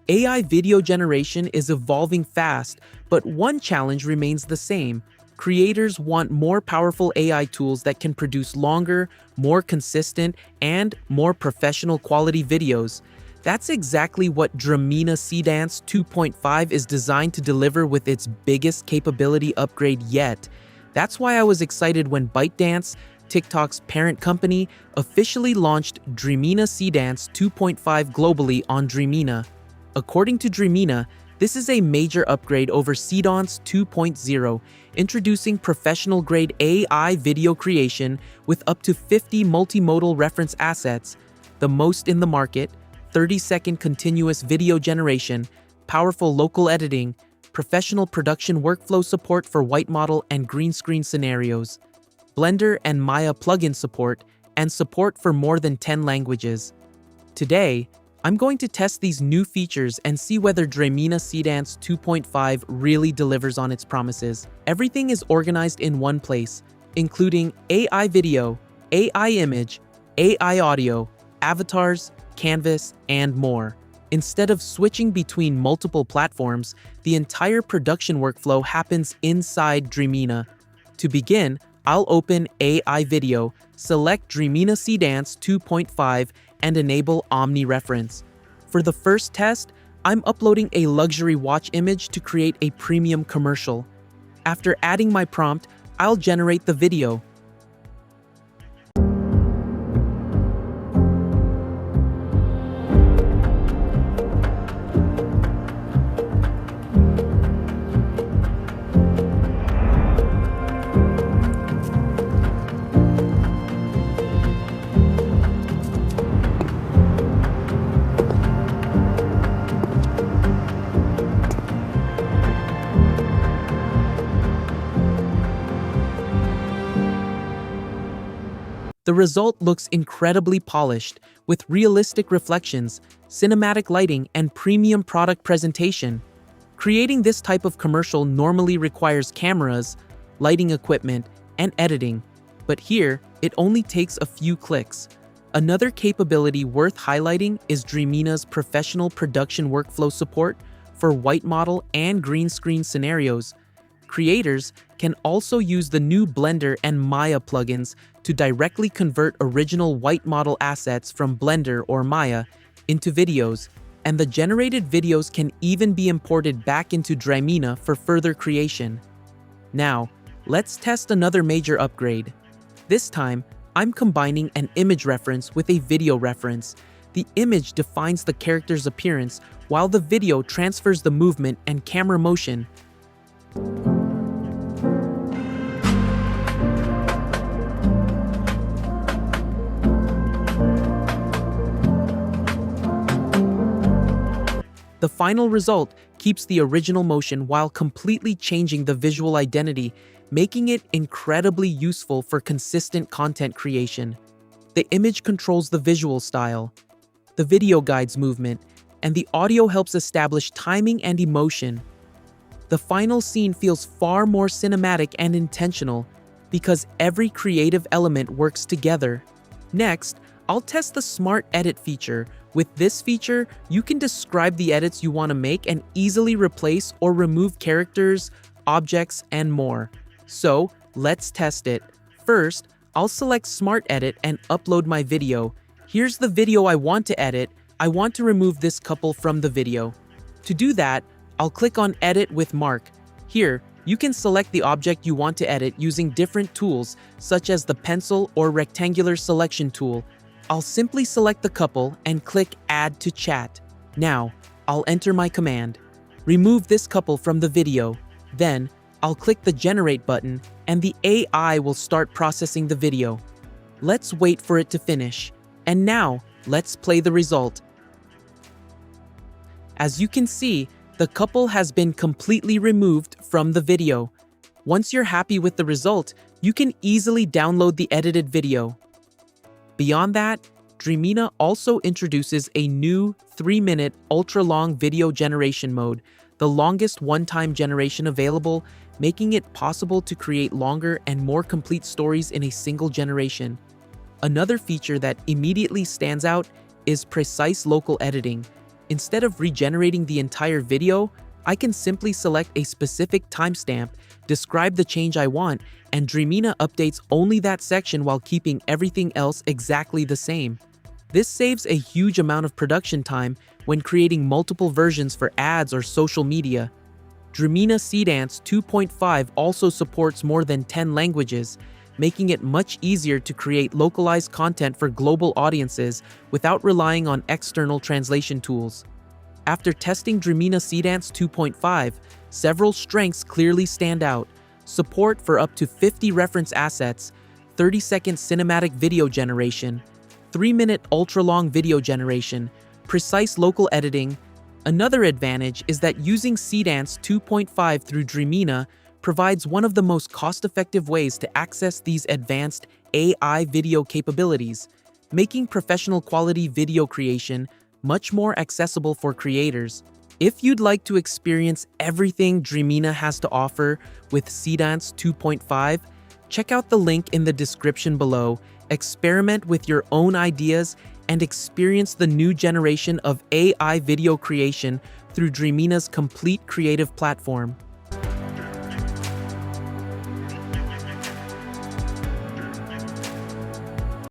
AI video generation is evolving fast, but one challenge remains the same. Creators want more powerful AI tools that can produce longer, more consistent, and more professional quality videos. That's exactly what Dreamina Seedance 2.5 is designed to deliver with its biggest capability upgrade yet. That's why I was excited when ByteDance, TikTok's parent company, officially launched Dreamina Seedance 2.5 globally on Dreamina. According to Dreamina, this is a major upgrade over Seedance 2.0, introducing professional-grade AI video creation with up to 50 multimodal reference assets, the most in the market, 30-second continuous video generation, powerful local editing, professional production workflow support for white model and green screen scenarios, Blender and Maya plugin support, and support for more than 10 languages. Today, I'm going to test these new features and see whether Dreamina Seedance 2.5 really delivers on its promises. Everything is organized in one place, including AI video, AI image, AI audio, avatars, canvas, and more. Instead of switching between multiple platforms, the entire production workflow happens inside Dreamina. To begin, I'll open AI video, select Dreamina Seedance 2.5, and enable Omni Reference. For the first test, I'm uploading a luxury watch image to create a premium commercial. After adding my prompt, I'll generate the video. The result looks incredibly polished, with realistic reflections, cinematic lighting, and premium product presentation. Creating this type of commercial normally requires cameras, lighting equipment, and editing, but here, it only takes a few clicks. Another capability worth highlighting is Dreamina's professional production workflow support for white model and green screen scenarios. Creators can also use the new Blender and Maya plugins to directly convert original white model assets from Blender or Maya into videos, and the generated videos can even be imported back into Dreamina for further creation. Now, let's test another major upgrade. This time, I'm combining an image reference with a video reference. The image defines the character's appearance, while the video transfers the movement and camera motion. The final result keeps the original motion while completely changing the visual identity, making it incredibly useful for consistent content creation. The image controls the visual style, the video guides movement, and the audio helps establish timing and emotion. The final scene feels far more cinematic and intentional because every creative element works together. Next, I'll test the Smart Edit feature. With this feature, you can describe the edits you want to make and easily replace or remove characters, objects, and more. So, let's test it. First, I'll select Smart Edit and upload my video. Here's the video I want to edit. I want to remove this couple from the video. To do that, I'll click on Edit with Mark. Here, you can select the object you want to edit using different tools, such as the pencil or rectangular selection tool. I'll simply select the couple and click Add to Chat. Now, I'll enter my command. Remove this couple from the video. Then, I'll click the Generate button and the AI will start processing the video. Let's wait for it to finish. And now, let's play the result. As you can see, the couple has been completely removed from the video. Once you're happy with the result, you can easily download the edited video. Beyond that, Dreamina also introduces a new 3-minute ultra-long video generation mode, the longest one-time generation available, making it possible to create longer and more complete stories in a single generation. Another feature that immediately stands out is precise local editing. Instead of regenerating the entire video, I can simply select a specific timestamp, describe the change I want, and Dreamina updates only that section while keeping everything else exactly the same. This saves a huge amount of production time when creating multiple versions for ads or social media. Dreamina Seedance 2.5 also supports more than 10 languages, making it much easier to create localized content for global audiences without relying on external translation tools. After testing Dreamina Seedance 2.5, several strengths clearly stand out: support for up to 50 reference assets, 30-second cinematic video generation, 3-minute ultra-long video generation, precise local editing. Another advantage is that using Seedance 2.5 through Dreamina provides one of the most cost-effective ways to access these advanced AI video capabilities, making professional quality video creation much more accessible for creators. If you'd like to experience everything Dreamina has to offer with Seedance 2.5, check out the link in the description below, experiment with your own ideas, and experience the new generation of AI video creation through Dreamina's complete creative platform.